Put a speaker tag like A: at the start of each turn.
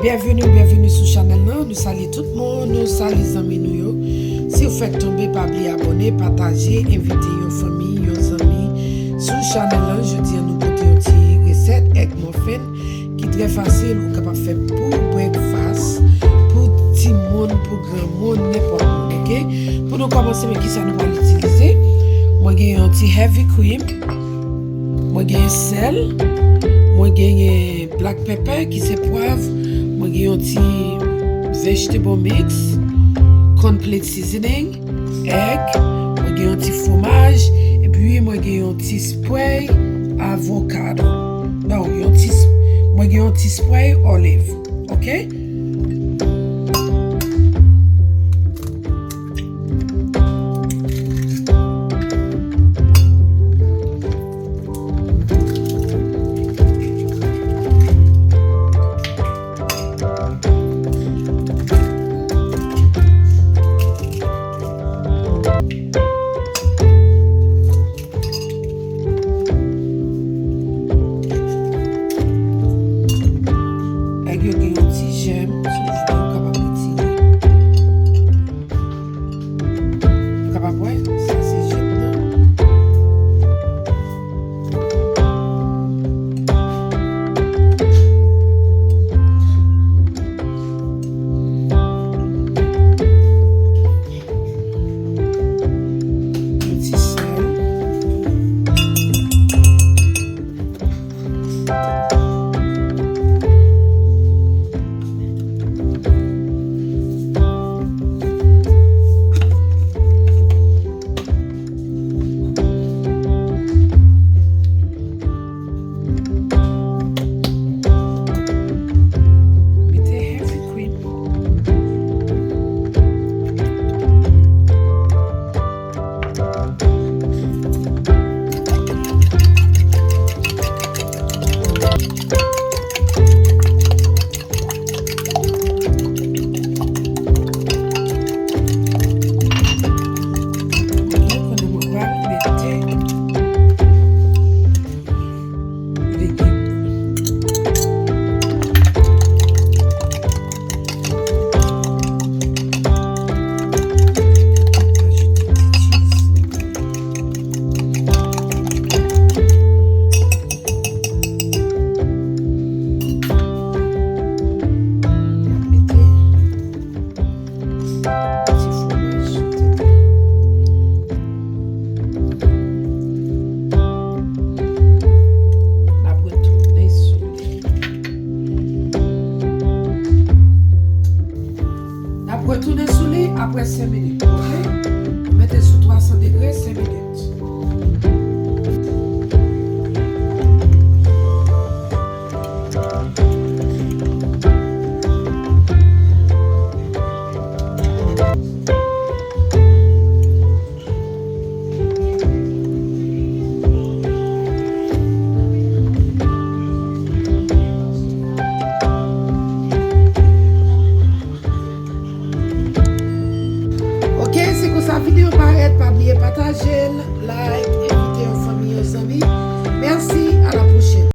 A: Bienvenue sur la chaîne. Nous saluons tout le monde, nous saluons les amis. Si vous faites tomber, pas oublier abonner, partager, inviter vos familles, vos amis. Sur la chaîne, je dis à nous côté une petite recette avec muffins qui est très facile, vous capable de faire pour breakfast, pour petit monde, pour grand monde, n'importe quoi. Okay? Pour nous commencer, mais qui ça nous va l'utiliser? Moi, j'ai un petit heavy cream, moi, j'ai sel, moi, j'ai black pepper qui c'est poivre. Moi, j'ai un petit vegetable mix, complete seasoning, egg, moi, j'ai un petit fromage, et puis moi, j'ai un petit spray avocado. Non, moi, j'ai un petit spray olive. OK? Retournez sous lit après 5 minutes. OK? Mettez sous 300 degrés 5 minutes. Si la vidéo paraît, pas oublier partager.